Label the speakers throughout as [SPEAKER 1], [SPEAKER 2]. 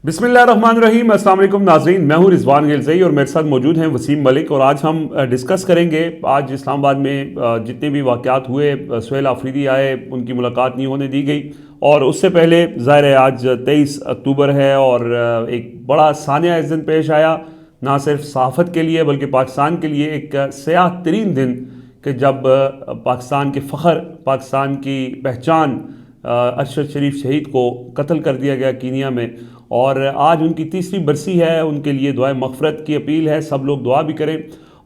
[SPEAKER 1] بسم اللہ الرحمن الرحیم۔ السلام علیکم ناظرین، میں ہوں رضوان غلزئی اور میرے ساتھ موجود ہیں وسیم ملک، اور آج ہم ڈسکس کریں گے آج اسلام آباد میں جتنے بھی واقعات ہوئے۔ سہیل آفریدی آئے، ان کی ملاقات نہیں ہونے دی گئی، اور اس سے پہلے ظاہر ہے آج 23 اکتوبر ہے اور ایک بڑا سانحہ اس دن پیش آیا، نہ صرف صحافت کے لیے بلکہ پاکستان کے لیے ایک سیاہ ترین دن، کہ جب پاکستان کے فخر، پاکستان کی پہچان ارشد شریف شہید کو قتل کر دیا گیا کینیا میں، اور آج ان کی تیسری برسی ہے۔ ان کے لیے دعائے مغفرت کی اپیل ہے، سب لوگ دعا بھی کریں۔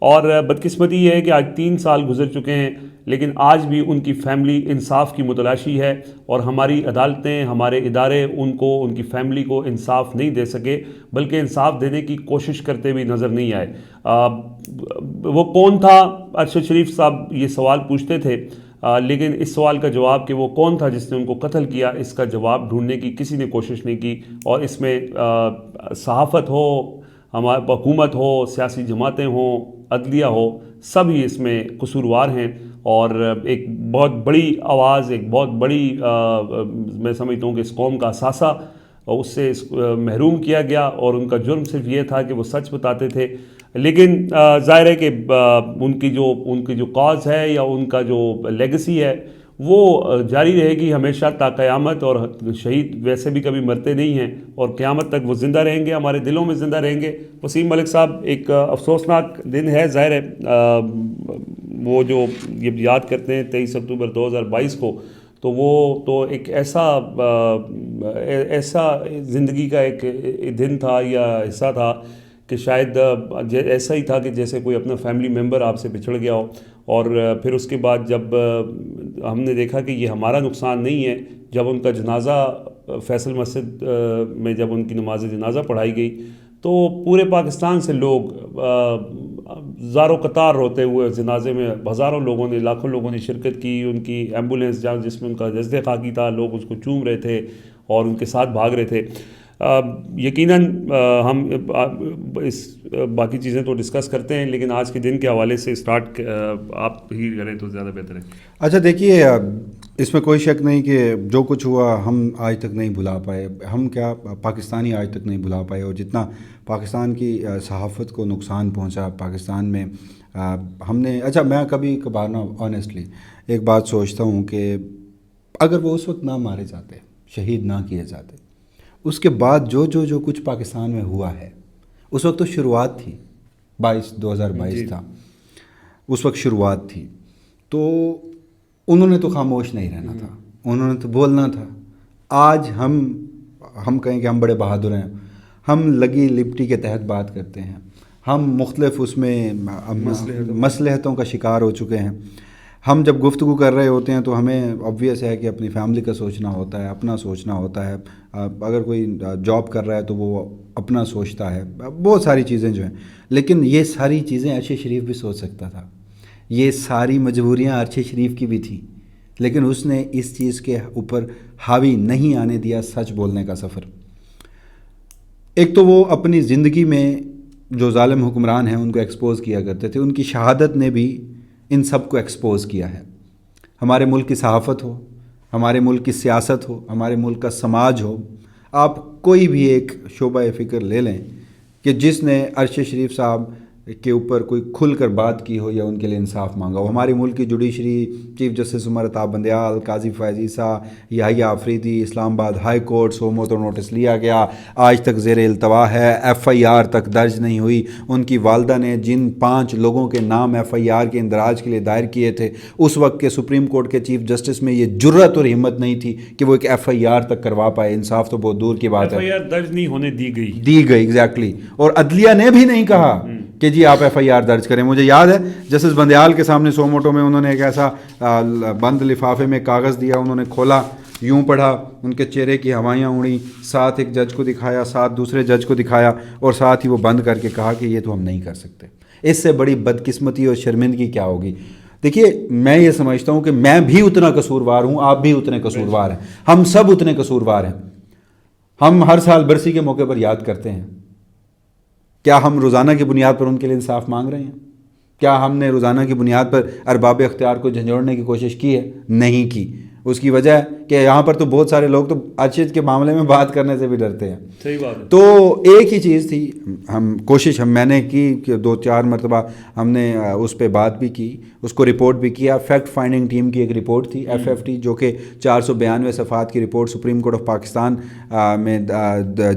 [SPEAKER 1] اور بدقسمتی یہ ہے کہ آج 3 سال گزر چکے ہیں، لیکن آج بھی ان کی فیملی انصاف کی متلاشی ہے، اور ہماری عدالتیں، ہمارے ادارے ان کی فیملی کو انصاف نہیں دے سکے، بلکہ انصاف دینے کی کوشش کرتے بھی نظر نہیں آئے۔ وہ کون تھا؟ ارشد شریف صاحب یہ سوال پوچھتے تھے، لیکن اس سوال کا جواب کہ وہ کون تھا جس نے ان کو قتل کیا، اس کا جواب ڈھونڈنے کی کسی نے کوشش نہیں کی۔ اور اس میں صحافت ہو، ہمارے حکومت ہو، سیاسی جماعتیں ہوں، عدلیہ ہو، سب ہی اس میں قصوروار ہیں، اور ایک بہت بڑی آواز، ایک بہت بڑی میں سمجھتا ہوں کہ اس قوم کا اثاثہ اس سے محروم کیا گیا، اور ان کا جرم صرف یہ تھا کہ وہ سچ بتاتے تھے۔ لیکن ظاہر ہے کہ ان کی جو کاز ہے یا ان کا جو لیگسی ہے وہ جاری رہے گی ہمیشہ تا قیامت، اور شہید ویسے بھی کبھی مرتے نہیں ہیں، اور قیامت تک وہ زندہ رہیں گے، ہمارے دلوں میں زندہ رہیں گے۔ وسیم ملک صاحب، ایک افسوسناک دن ہے، ظاہر ہے وہ جو یہ یاد کرتے ہیں 23 اکتوبر 2022 کو، تو وہ تو ایک ایسا زندگی کا ایک دن تھا یا حصہ تھا کہ شاید ایسا ہی تھا کہ جیسے کوئی اپنا فیملی ممبر آپ سے بچھڑ گیا ہو، اور پھر اس کے بعد جب ہم نے دیکھا کہ یہ ہمارا نقصان نہیں ہے، جب ان کا جنازہ فیصل مسجد میں جب ان کی نماز جنازہ پڑھائی گئی، تو پورے پاکستان سے لوگ زار و قطار روتے ہوئے جنازے میں، ہزاروں لوگوں نے، لاکھوں لوگوں نے شرکت کی۔ ان کی ایمبولینس جس میں ان کا جسد خاکی تھا، لوگ اس کو چوم رہے تھے اور ان کے ساتھ بھاگ رہے تھے۔ یقیناً ہم اس باقی چیزیں تو ڈسکس کرتے ہیں، لیکن آج کے دن کے حوالے سے اسٹارٹ آپ ہی کریں تو زیادہ بہتر ہے۔
[SPEAKER 2] اچھا دیکھیے، اس میں کوئی شک نہیں کہ جو کچھ ہوا ہم آج تک نہیں بھلا پائے، ہم کیا پاکستانی آج تک نہیں بھلا پائے، اور جتنا پاکستان کی صحافت کو نقصان پہنچا پاکستان میں ہم نے، اچھا میں کبھی کبھار نا آنیسٹلی ایک بات سوچتا ہوں کہ اگر وہ اس وقت نہ مارے جاتے، شہید نہ کیے جاتے، اس کے بعد جو کچھ پاکستان میں ہوا ہے، اس وقت تو شروعات تھی، 2022 تھا، اس وقت شروعات تھی، تو انہوں نے تو خاموش نہیں رہنا تھا، انہوں نے تو بولنا تھا۔ آج ہم کہیں کہ ہم بڑے بہادر ہیں، ہم لگی لپٹی کے تحت بات کرتے ہیں، ہم مختلف اس میں مصلحتوں کا شکار ہو چکے ہیں۔ ہم جب گفتگو کر رہے ہوتے ہیں تو ہمیں obvious ہے کہ اپنی فیملی کا سوچنا ہوتا ہے، اپنا سوچنا ہوتا ہے، اگر کوئی جاب کر رہا ہے تو وہ اپنا سوچتا ہے، بہت ساری چیزیں جو ہیں، لیکن یہ ساری چیزیں ارشد شریف بھی سوچ سکتا تھا، یہ ساری مجبوریاں ارشد شریف کی بھی تھیں، لیکن اس نے اس چیز کے اوپر حاوی نہیں آنے دیا سچ بولنے کا سفر۔ ایک تو وہ اپنی زندگی میں جو ظالم حکمران ہیں ان کو ایکسپوز کیا کرتے تھے، ان کی شہادت نے بھی ان سب کو ایکسپوز کیا ہے۔ ہمارے ملک کی صحافت ہو، ہمارے ملک کی سیاست ہو، ہمارے ملک کا سماج ہو، آپ کوئی بھی ایک شعبہ فکر لے لیں کہ جس نے ارشد شریف صاحب کے اوپر کوئی کھل کر بات کی ہو یا ان کے لیے انصاف مانگا ہو۔ ہماری ملک کی judiciary, chief justice Umar Ata Bandial, قاضی فیض عیسیٰ، یحییٰ Afridi, Islamabad high court, suo motu notice لیا گیا، آج تک زیر التوا ہے، FIR تک درج نہیں ہوئی۔ ان کی والدہ نے جن 5 لوگوں کے نام FIR کے اندراج کے لیے دائر کیے تھے، اس وقت کے سپریم کورٹ کے چیف جسٹس میں یہ جرت اور ہمت نہیں تھی کہ وہ ایک FIR تک کروا پائے۔ انصاف تو بہت دور کی بات ہے،
[SPEAKER 1] FIR درج نہیں ہونے دی گئی
[SPEAKER 2] ایگزیکٹلی، اور عدلیہ نے بھی نہیں کہا کہ جی آپ FIR درج کریں۔ مجھے یاد ہے جسٹس بندیال کے سامنے سو موٹو میں انہوں نے ایک ایسا بند لفافے میں کاغذ دیا، انہوں نے کھولا، یوں پڑھا، ان کے چہرے کی ہوائیاں اڑیں، ساتھ ایک جج کو دکھایا، ساتھ دوسرے جج کو دکھایا، اور ساتھ ہی وہ بند کر کے کہا کہ یہ تو ہم نہیں کر سکتے۔ اس سے بڑی بدقسمتی اور شرمندگی کیا ہوگی؟ دیکھیے، میں یہ سمجھتا ہوں کہ میں بھی اتنا قصوروار ہوں، آپ بھی اتنے قصوروار ہیں، ہم سب اتنے قصوروار ہیں۔ ہم ہر سال برسی کے موقع پر یاد کرتے ہیں، کیا ہم روزانہ کی بنیاد پر ان کے لیے انصاف مانگ رہے ہیں؟ کیا ہم نے روزانہ کی بنیاد پر ارباب اختیار کو جھنجھوڑنے کی کوشش کی ہے؟ نہیں کی۔ اس کی وجہ ہے کہ یہاں پر تو بہت سارے لوگ تو ارشد کے معاملے میں بات کرنے سے بھی ڈرتے ہیں.
[SPEAKER 1] صحیح بات ہے.
[SPEAKER 2] تو ایک ہی چیز تھی, میں نے کی کہ 2-4 مرتبہ ہم نے اس پہ بات بھی کی, اس کو رپورٹ بھی کیا. فیکٹ فائنڈنگ ٹیم کی ایک رپورٹ تھی FFT, جو کہ 492 صفحات کی report supreme court of Pakistan میں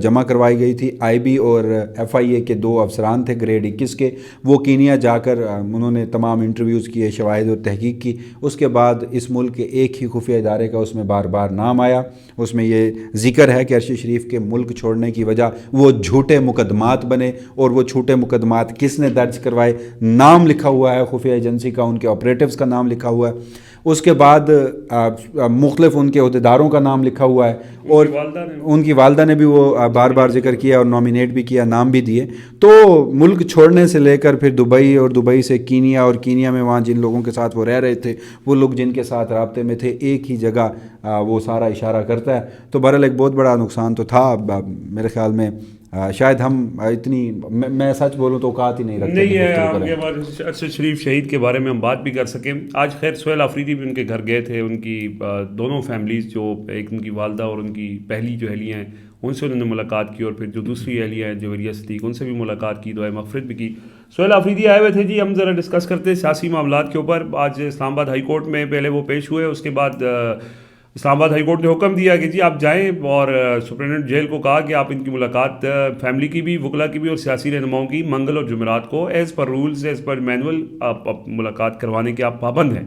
[SPEAKER 2] جمع کروائی گئی تھی. IB اور FIA کے 2 افسران تھے گریڈ 21 کے, وہ کینیا جا کر انہوں نے تمام انٹرویوز کیے, شواہد اور تحقیق کی. اس کے بعد اس ملک کے ایک ہی خفیہ ادارے کا اس میں بار بار نام آیا. اس میں یہ ذکر ہے کہ ارشد شریف کے ملک چھوڑنے کی وجہ وہ جھوٹے مقدمات بنے, اور وہ جھوٹے مقدمات کس نے درج کروائے, نام لکھا ہوا ہے خفیہ ایجنسی کا, ان کے آپریٹوز کا نام لکھا ہوا ہے. اس کے بعد مختلف ان کے عہدیداروں کا نام لکھا ہوا ہے, اور ان کی والدہ نے بھی وہ بار بار ذکر کیا اور نامینیٹ بھی کیا, نام بھی دیے. تو ملک چھوڑنے سے لے کر پھر دبئی, اور دبئی سے کینیا, اور کینیا میں وہاں جن لوگوں کے ساتھ وہ رہ رہے تھے, وہ لوگ جن کے ساتھ رابطے میں تھے, ایک ہی جگہ وہ سارا اشارہ کرتا ہے. تو بہرحال ایک بہت بڑا نقصان تو تھا. میرے خیال میں شاید ہم اتنی, میں سچ بولوں تو اوقات ہی نہیں رکھتے
[SPEAKER 1] نہیں ہے ارشد شریف شہید کے بارے میں ہم بات بھی کر سکیں. آج خیر سہیل آفریدی بھی ان کے گھر گئے تھے. ان کی دونوں فیملیز, جو ایک ان کی والدہ اور ان کی پہلی جو اہلیہ ہیں, ان سے انہوں نے ملاقات کی, اور پھر جو دوسری اہلیہ ہیں جویریہ صدیق, ان سے بھی ملاقات کی, دعائے مغفرت بھی کی. سہیل آفریدی آئے ہوئے تھے جی. ہم ذرا ڈسکس کرتے ہیں سیاسی معاملات کے اوپر. آج اسلام آباد ہائی کورٹ میں پہلے وہ پیش ہوئے, اس کے بعد اسلام آباد ہائی کورٹ نے حکم دیا کہ جی آپ جائیں, اور سپرنٹینڈنٹ جیل کو کہا کہ آپ ان کی ملاقات فیملی کی بھی, وکلا کی بھی, اور سیاسی رہنماؤں کی منگل اور جمعرات کو as per rules, as per manual آپ ملاقات کروانے کے آپ پابند ہیں.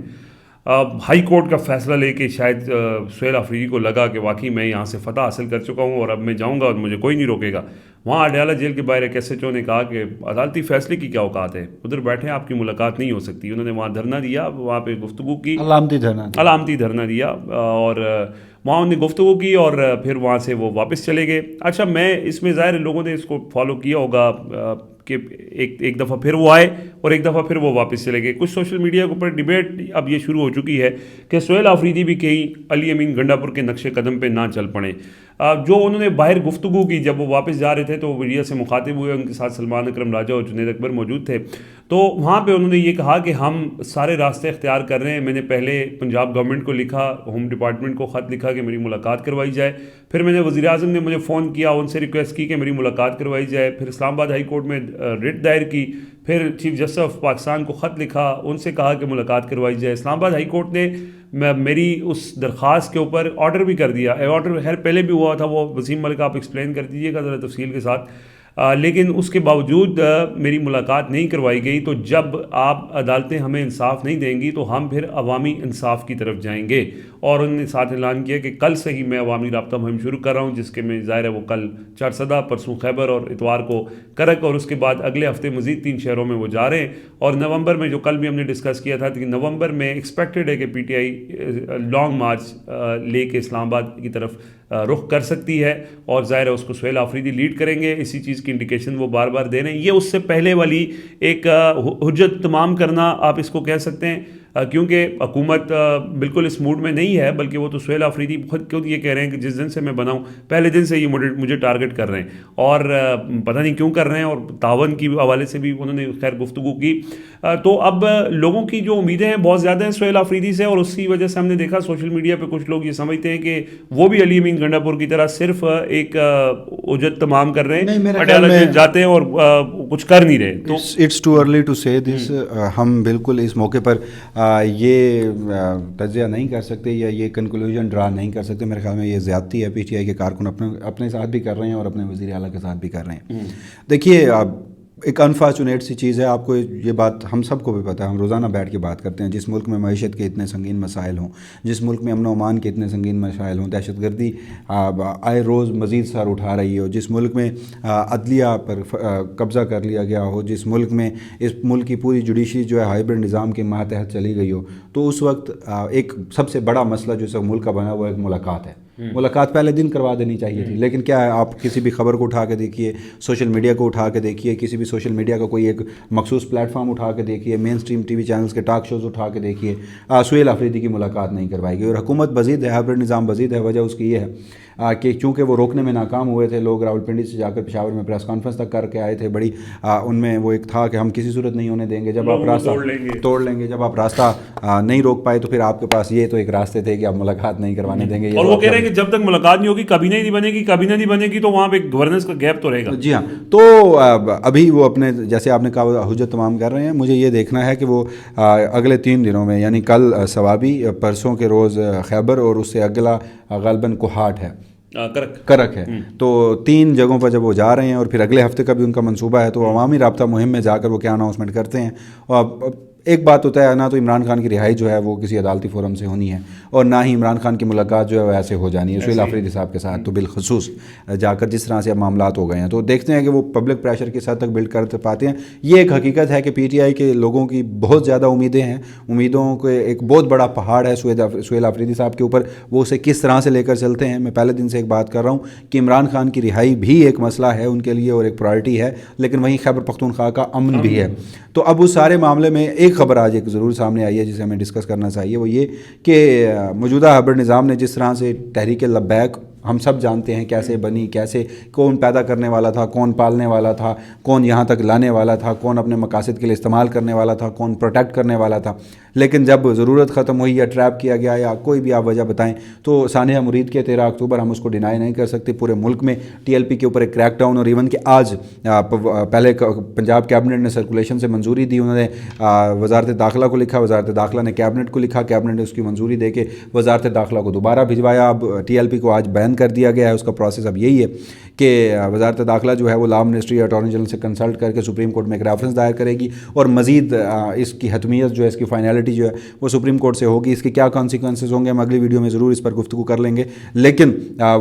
[SPEAKER 1] ہائی کورٹ کا فیصلہ لے کے شاید سہیل آفریدی کو لگا کہ واقعی میں یہاں سے فتح حاصل کر چکا ہوں, اور اب میں جاؤں گا اور مجھے کوئی نہیں روکے گا. وہاں اڈیالہ جیل کے باہر ایک SHO نے کہا کہ عدالتی فیصلے کی کیا اوقات ہے, ادھر بیٹھے آپ کی ملاقات نہیں ہو سکتی. انہوں نے وہاں دھرنا دیا, وہاں پہ گفتگو کی, علامتی دھرنا دیا, اور وہاں انہوں نے گفتگو کی, اور پھر وہاں سے وہ واپس چلے گئے. اچھا, میں اس میں ظاہر لوگوں نے اس کو فالو کیا ہوگا کہ ایک دفعہ پھر وہ آئے اور ایک دفعہ پھر وہ واپس چلے گئے. کچھ سوشل میڈیا کے اوپر ڈیبیٹ اب یہ شروع ہو چکی ہے کہ سہیل آفریدی بھی کہیں علی امین گنڈا پور کے نقش قدم پہ نہ چل پڑیں. جو انہوں نے باہر گفتگو کی, جب وہ واپس جا رہے تھے تو وہ میڈیا سے مخاطب ہوئے, ان کے ساتھ سلمان اکرم راجہ اور جنید اکبر موجود تھے. تو وہاں پہ انہوں نے یہ کہا کہ ہم سارے راستے اختیار کر رہے ہیں. میں نے پہلے پنجاب گورنمنٹ کو لکھا, ہوم ڈپارٹمنٹ کو خط لکھا کہ میری ملاقات کروائی جائے. پھر میں نے وزیر اعظم نے مجھے فون کیا, ان سے ریکویسٹ کی کہ میری ملاقات کروائی جائے. پھر اسلام آباد ہائی کورٹ میں رٹ دائر کی, پھر چیف جسٹس آف پاکستان کو خط لکھا, ان سے کہا کہ ملاقات کروائی جائے. اسلام آباد ہائی کورٹ نے میری اس درخواست کے اوپر آرڈر بھی کر دیا. آرڈر خیر پہلے بھی ہوا تھا, وہ وسیم ملک آپ ایکسپلین کر دیجیے گا ذرا تفصیل کے ساتھ. لیکن اس کے باوجود میری ملاقات نہیں کروائی گئی. تو جب آپ عدالتیں ہمیں انصاف نہیں دیں گی تو ہم پھر عوامی انصاف کی طرف جائیں گے. اور انہوں نے ساتھ اعلان کیا کہ کل سے ہی میں عوامی رابطہ مہم شروع کر رہا ہوں, جس کے میں ظاہر ہے وہ کل چارسدہ, پرسوں خیبر, اور اتوار کو کرک, اور اس کے بعد اگلے ہفتے مزید 3 شہروں میں وہ جا رہے ہیں. اور نومبر میں, جو کل بھی ہم نے ڈسکس کیا تھا کہ نومبر میں ایکسپیکٹڈ ہے کہ PTI لانگ مارچ لے کے اسلام آباد کی طرف رخ کر سکتی ہے, اور ظاہر ہے اس کو سہیل آفریدی لیڈ کریں گے. اسی چیز کی انڈیکیشن وہ بار بار دے رہے ہیں. یہ اس سے پہلے والی ایک حجت تمام کرنا آپ اس کو کہہ سکتے ہیں, کیونکہ حکومت بالکل اس موڈ میں نہیں ہے, بلکہ وہ تو سہیل آفریدی خود یہ کہہ رہے ہیں کہ جس دن سے میں بناؤں پہلے دن سے یہ مجھے ٹارگٹ کر رہے ہیں, اور پتہ نہیں کیوں کر رہے ہیں. اور تعاون کی حوالے سے بھی انہوں نے خیر گفتگو کی. تو اب لوگوں کی جو امیدیں ہیں بہت زیادہ ہیں سہیل آفریدی سے, اور اسی وجہ سے ہم نے دیکھا سوشل میڈیا پہ کچھ لوگ یہ سمجھتے ہیں کہ وہ بھی علی امین گنڈا پور کی طرح صرف ایک اجت تمام کر رہے ہیں, اڈیالہ جاتے ہیں اور کچھ کر نہیں رہے. تو
[SPEAKER 2] اٹس ٹو ارلی ٹو سے دس. ہم بالکل اس موقع پر یہ تجزیہ نہیں کر سکتے یا یہ کنکلوژن ڈرا نہیں کر سکتے. میرے خیال میں یہ زیادتی ہے PTI کے کارکن اپنے ساتھ بھی کر رہے ہیں اور اپنے وزیر اعلیٰ کے ساتھ بھی کر رہے ہیں. دیکھیے, ایک انفارچونیٹ سی چیز ہے, آپ کو یہ بات ہم سب کو بھی پتہ ہے, ہم روزانہ بیٹھ کے بات کرتے ہیں. جس ملک میں معیشت کے اتنے سنگین مسائل ہوں, جس ملک میں امن و امان کے اتنے سنگین مسائل ہوں, دہشت گردی آئے روز مزید سر اٹھا رہی ہو, جس ملک میں عدلیہ پر قبضہ کر لیا گیا ہو, جس ملک میں اس ملک کی پوری جوڈیشری جو ہے ہائبرڈ نظام کے ماتحت چلی گئی ہو, تو اس وقت ایک سب سے بڑا مسئلہ جو اس ملک کا بنا وہ ایک ملاقات ہے. ملاقات پہلے دن کروا دینی چاہیے تھی, لیکن کیا ہے, آپ کسی بھی خبر کو اٹھا کے دیکھیے, سوشل میڈیا کو اٹھا کے دیکھیے, کسی بھی سوشل میڈیا کا کوئی ایک مخصوص پلیٹ فارم اٹھا کے دیکھیے, مین اسٹریم TV چینلز کے ٹاک شوز اٹھا کے دیکھیے, سہیل آفریدی کی ملاقات نہیں کروائی گئی. اور حکومت مزید ہے, ہائبرڈ نظام مزید ہے. وجہ اس کی یہ ہے کہ چونکہ وہ روکنے میں ناکام ہوئے تھے، لوگ راولپنڈی سے جا کر پشاور میں پریس کانفرنس تک کر کے آئے تھے، بڑی ان میں وہ ایک تھا کہ ہم کسی صورت نہیں ہونے دیں گے، جب آپ راستہ توڑ لیں گے، جب آپ راستہ نہیں روک پائے تو پھر آپ کے پاس یہ تو ایک راستے تھے کہ آپ ملاقات نہیں کروانے دیں گے،
[SPEAKER 1] اور وہ کہہ رہے ہیں کہ جب تک ملاقات نہیں ہوگی، کابینہ نہیں بنے گی، کابینہ نہیں بنے گی تو وہاں پہ گورننس کا گیپ تو رہے گا.
[SPEAKER 2] جی ہاں. تو ابھی وہ اپنے جیسے آپ نے کہا حجت تمام کر رہے ہیں، مجھے یہ دیکھنا ہے کہ وہ اگلے 3 دنوں میں، یعنی کل ثوابی، پرسوں کے روز خیبر، اور اس سے اگلا غالباً کوہاٹ ہے، کرک ہے، تو 3 جگہوں پر جب وہ جا رہے ہیں اور پھر اگلے ہفتے کا بھی ان کا منصوبہ ہے، تو عوامی رابطہ مہم میں جا کر وہ کیا اناؤنسمنٹ کرتے ہیں. اور ایک بات ہوتا ہے، نہ تو عمران خان کی رہائی جو ہے وہ کسی عدالتی فورم سے ہونی ہے، اور نہ ہی عمران خان کی ملاقات جو ہے وہ ایسے ہو جانی ہے سہیل آفریدی صاحب کے ساتھ، تو بالخصوص جا کر جس طرح سے اب معاملات ہو گئے ہیں، تو دیکھتے ہیں کہ وہ پبلک پریشر کس حد تک بلڈ کر پاتے ہیں. یہ ایک حقیقت ہے کہ پی ٹی آئی کے لوگوں کی بہت زیادہ امیدیں ہیں، امیدوں کے ایک بہت بڑا پہاڑ ہے سہیل آفریدی صاحب کے اوپر، وہ اسے کس طرح سے لے کر چلتے ہیں. میں پہلے دن سے ایک بات کر رہا ہوں کہ عمران خان کی رہائی بھی ایک مسئلہ ہے ان کے لیے اور ایک پرائرٹی ہے، لیکن وہیں خیبر پختونخوا کا امن بھی ہے. تو اب اس سارے معاملے میں ایک خبر آج ایک ضرور سامنے آئی ہے جسے ہمیں ڈسکس کرنا چاہیے، وہ یہ کہ موجودہ ہائبرڈ نظام نے جس طرح سے تحریک لبیک ہم سب جانتے ہیں کیسے بنی، کیسے کون پیدا کرنے والا تھا، کون پالنے والا تھا، کون یہاں تک لانے والا تھا، کون اپنے مقاصد کے لیے استعمال کرنے والا تھا، کون پروٹیکٹ کرنے والا تھا، لیکن جب ضرورت ختم ہوئی یا ٹریپ کیا گیا یا کوئی بھی آپ وجہ بتائیں، تو سانحہ مرید کے 13 اکتوبر ہم اس کو ڈینائی نہیں کر سکتے. پورے ملک میں ٹی ایل پی کے اوپر ایک کریک ڈاؤن، اور ایون کہ آج پہلے پنجاب کیبنٹ نے سرکولیشن سے منظوری دی، انہوں نے وزارت داخلہ کو لکھا، وزارت داخلہ نے کیبنٹ کو لکھا، کیبنٹ نے اس کی منظوری دے کے وزارت داخلہ کو دوبارہ بھجوایا. اب ٹی ایل پی کو آج بین کر دیا گیا ہے. اس کا پروسیس اب یہی ہے کہ وزارت داخلہ جو ہے وہ لا منسٹری اٹارنی جنرل سے کنسلٹ کر کے سپریم کورٹ میں ایک ریفرنس دائر کرے گی، اور مزید اس کی حتمیت جو ہے، اس کی فائنلٹی جو ہے وہ سپریم کورٹ سے ہوگی. اس کے کیا کانسیکوینسز ہوں گے ہم اگلی ویڈیو میں ضرور اس پر گفتگو کر لیں گے. لیکن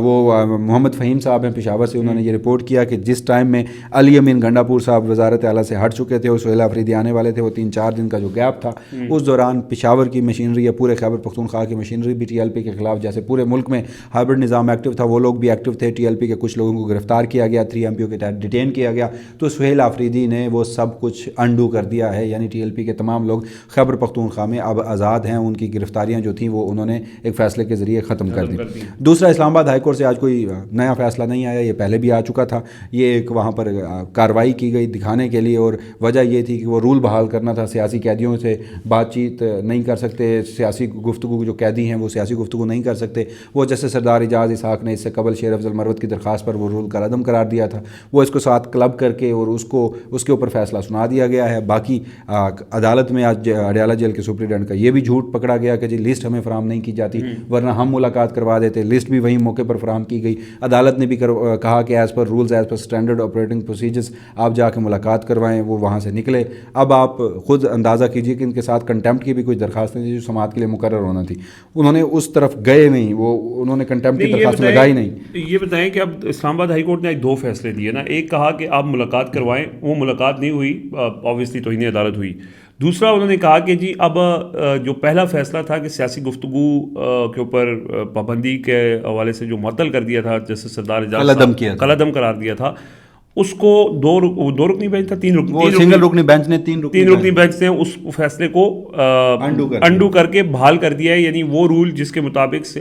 [SPEAKER 2] وہ محمد فہیم صاحب ہیں پشاور سے، انہوں نے یہ رپورٹ کیا کہ جس ٹائم میں علی امین گنڈاپور صاحب وزارت اعلیٰ سے ہٹ چکے تھے اور سہیل آفریدی آنے والے تھے، وہ 3-4 دن کا جو گیپ تھا، اس دوران پشاور کی مشینری یا پورے خیبر پختونخوا کی مشینری بھی ٹی ایل پی کے خلاف، جیسے پورے ملک میں ہائبرڈ نظام ایکٹیو تھا وہ لوگ بھی ایکٹیو تھے. ٹی ایل پی کے کچھ لوگوں کو گرفتار کیا گیا، 3 ایم پیوں کے تحت ڈیٹین کیا گیا. تو سہیل آفریدی نے وہ سب کچھ انڈو کر دیا ہے، یعنی ٹی ایل پی کے تمام لوگ خیبر پختونخوا میں اب آزاد ہیں. ان کی گرفتاریاں جو تھیں وہ انہوں نے ایک فیصلے کے ذریعے ختم کر دی. دوسرا، اسلام آباد ہائی کورٹ سے آج کوئی نیا فیصلہ نہیں آیا، یہ پہلے بھی آ چکا تھا. یہ ایک وہاں پر کارروائی کی گئی دکھانے کے لیے، اور وجہ یہ تھی کہ وہ رول بحال کرنا تھا، سیاسی قیدیوں سے بات چیت نہیں کر سکتے، سیاسی گفتگو جو قیدی ہیں وہ سیاسی گفتگو نہیں کر سکتے. وہ جسٹس سردار اعجاز اسحاق نے اس سے قبل شیر افضل مروت کی درخواست پر وہ رول کا عدم قرار دیا تھا، وہ اس کو ساتھ کلب کر کے اور اس کے اوپر فیصلہ سنا دیا گیا ہے. باقی عدالت میں آج اڈیالہ جیل کے سپرنٹینڈنٹ کا یہ بھی جھوٹ پکڑا گیا کہ جی لسٹ ہمیں فراہم نہیں کی جاتی، ورنہ ہم ملاقات کروا دیتے. لسٹ بھی وہیں موقع پر فراہم کی گئی. عدالت نے بھی کہا کہ as per rules, as per standard operating procedures آپ جا کے ملاقات کروائیں. وہ وہاں سے نکلے. اب آپ خود اندازہ کیجئے کہ ان کے ساتھ کنٹیمپٹ کی بھی کچھ درخواستیں تھیں جو سماعت کے لیے مقرر ہونا تھی، انہوں نے اس طرف گئے نہیں، انہوں نے کنٹیمپٹ کی درخواست لگائی نہیں.
[SPEAKER 1] یہ بتائیں کہ اب اسلام آباد ہائی کورٹ نے آج 2 فیصلے دیے نا. ایک کہا کہ آپ ملاقات کروائیں، وہ ملاقات نہیں ہوئی، اوبویسلی توہین عدالت ہوئی. دوسرا انہوں نے کہا کہ جی اب جو پہلا فیصلہ تھا کہ سیاسی گفتگو کے اوپر پابندی کے حوالے سے جو معطل کر دیا تھا جسٹس سردار اعجاز قلعدم قرار دیا تھا، اس کو 2 رکنی بینچ تھا، 3
[SPEAKER 2] رکنی بینچ نے 3
[SPEAKER 1] رکنی بینچ نے اس فیصلے کو انڈو کر کے بحال کر دیا ہے. یعنی وہ رول جس کے مطابق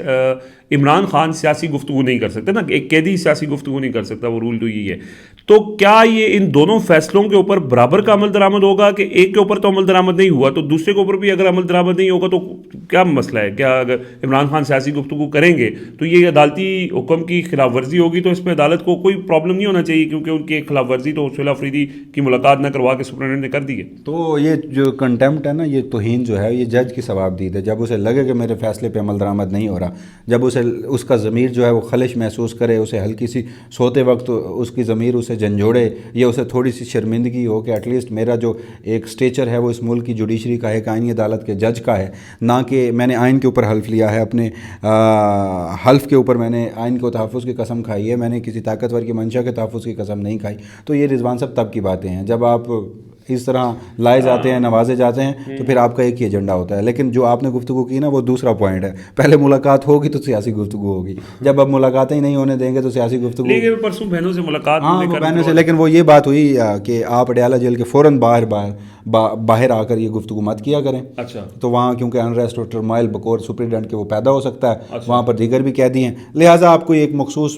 [SPEAKER 1] عمران خان سیاسی گفتگو نہیں کر سکتے نا، ایک قیدی سیاسی گفتگو نہیں کر سکتا، وہ رول تو یہی ہے. تو کیا یہ ان دونوں فیصلوں کے اوپر برابر کا عمل درآمد ہوگا کہ ایک کے اوپر تو عمل درآمد نہیں ہوا تو دوسرے کے اوپر بھی اگر عمل درآمد نہیں ہوگا تو کیا مسئلہ ہے؟ کیا اگر عمران خان سیاسی گفتگو کریں گے تو یہ عدالتی حکم کی خلاف ورزی ہوگی؟ تو اس میں عدالت کو کوئی پرابلم نہیں ہونا چاہیے کیونکہ ان کی خلاف ورزی تو سہیل آفریدی کی ملاقات نہ کروا کے سپرنٹینڈنٹ نے کر دی ہے.
[SPEAKER 2] تو یہ جو کنٹیمپٹ ہے نا، یہ توہین جو ہے یہ جج کی ثواب دید ہے. جب اسے لگے کہ میرے فیصلے پہ عمل درآمد نہیں ہو رہا، جب اسے اس کا ضمیر جو ہے وہ خلش محسوس کرے، اسے ہلکی سی سوتے وقت اس کی ضمیر اسے جھنجھوڑے یا اسے تھوڑی سی شرمندگی ہو کہ ایٹ لیسٹ میرا جو ایک سٹیچر ہے وہ اس ملک کی جوڈیشری کا ہے، ایک آئینی عدالت کے جج کا ہے، نہ کہ میں نے آئین کے اوپر حلف لیا ہے، اپنے حلف کے اوپر میں نے آئین کو تحفظ کی قسم کھائی ہے، میں نے کسی طاقتور کی منشا کے تحفظ کی قسم نہیں کھائی. تو یہ رضوان صاحب تب کی باتیں ہیں جب آپ اس طرح لائے جاتے ہیں، نوازے جاتے ہیں، تو پھر آپ کا ایک ہی ایجنڈا ہوتا ہے. لیکن جو آپ نے گفتگو کی نا وہ دوسرا پوائنٹ ہے. پہلے ملاقات ہوگی تو سیاسی گفتگو ہوگی، جب اب ملاقاتیں ہی نہیں ہونے دیں گے تو سیاسی گفتگو.
[SPEAKER 1] لیکن پرسوں بہنوں سے ملاقات
[SPEAKER 2] ہاں وہ بہنوں سے، لیکن وہ یہ بات ہوئی کہ آپ اڈیالہ جیل کے فوراً باہر آ کر یہ گفتگو مت کیا کریں.
[SPEAKER 1] اچھا
[SPEAKER 2] تو وہاں کیونکہ انریسٹ اور ٹرمائل بقور سپریڈنٹ کے وہ پیدا ہو سکتا ہے، وہاں پر دیگر بھی قیدی ہیں، لہٰذا آپ کو ایک مخصوص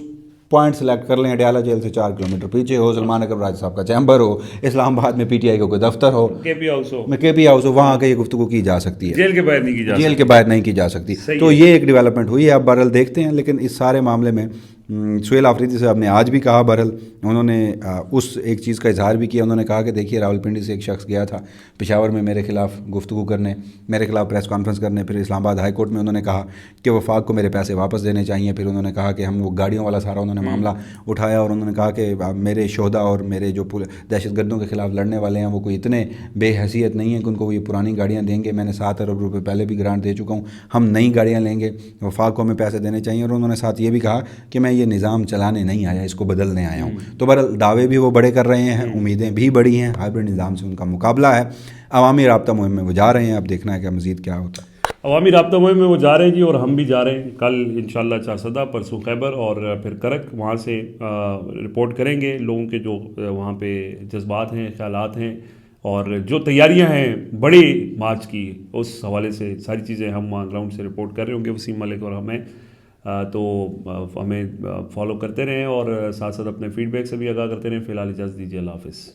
[SPEAKER 2] پوائنٹ سلیکٹ کر لیں. اڈیالہ جیل سے 4 کلومیٹر پیچھے ہو، سلمان اکرم راج صاحب کا چیمبر ہو، اسلام آباد میں پی ٹی آئی کا کوئی دفتر ہو،
[SPEAKER 1] کے پی ہاؤس ہو،
[SPEAKER 2] میں کے پی ہاؤس ہو، وہاں آ کے یہ گفتگو کی جا سکتی ہے.
[SPEAKER 1] جیل کے باہر نہیں کی جا
[SPEAKER 2] جیل کے باہر نہیں کی جا سکتی. تو یہ ایک ڈیولپمنٹ ہوئی ہے. اب بہرحال دیکھتے ہیں. لیکن اس سارے معاملے میں سہیل آفریدی صاحب نے آج بھی کہا، بہرحال انہوں نے اس ایک چیز کا اظہار بھی کیا. انہوں نے کہا کہ دیکھیے راولپنڈی سے ایک شخص گیا تھا پشاور میں میرے خلاف گفتگو کرنے، میرے خلاف پریس کانفرنس کرنے، پھر اسلام آباد ہائی کورٹ میں انہوں نے کہا کہ وفاق کو میرے پیسے واپس دینے چاہیے. پھر انہوں نے کہا کہ ہم وہ گاڑیوں والا سارا انہوں نے معاملہ اٹھایا، اور انہوں نے کہا کہ میرے شہدا اور میرے جو دہشت گردوں کے خلاف لڑنے والے ہیں وہ کوئی اتنے بے حیثیت نہیں ہیں کہ ان کو وہ یہ پرانی گاڑیاں دیں گے. میں نے 7 ارب روپے پہلے بھی گرانٹ دے چکا ہوں، ہم نئی گاڑیاں لیں گے، وفاق کو ہمیں پیسے دینے چاہیے. اور انہوں نے ساتھ یہ بھی کہا کہ میں یہ نظام چلانے نہیں آیا، اس کو بدلنے آیا ہوں. تو بہرحال دعوے بھی وہ بڑے کر رہے ہیں، امیدیں بھی بڑی ہیں. ہائبرڈ نظام سے ان کا مقابلہ ہے. عوامی رابطہ مہم میں وہ جا رہے ہیں. اب دیکھنا ہے کہ مزید کیا ہوتا ہے.
[SPEAKER 1] عوامی رابطہ مہم میں وہ جا رہے ہیں جی، اور ہم بھی جا رہے ہیں. کل انشاءاللہ چارسدہ، پرسوں خیبر اور پھر کرک. وہاں سے رپورٹ کریں گے لوگوں کے جو وہاں پہ جذبات ہیں، خیالات ہیں، اور جو تیاریاں ہیں بڑے مارچ کی، اس حوالے سے ساری چیزیں ہم وہاں گراؤنڈ سے رپورٹ کر رہے ہوں گے وسیم ملک اور ہمیں. تو ہمیں فالو کرتے رہیں اور ساتھ ساتھ اپنے فیڈ بیک سے بھی آگاہ کرتے رہیں. فی الحال اجازت دیجیے، اللہ حافظ.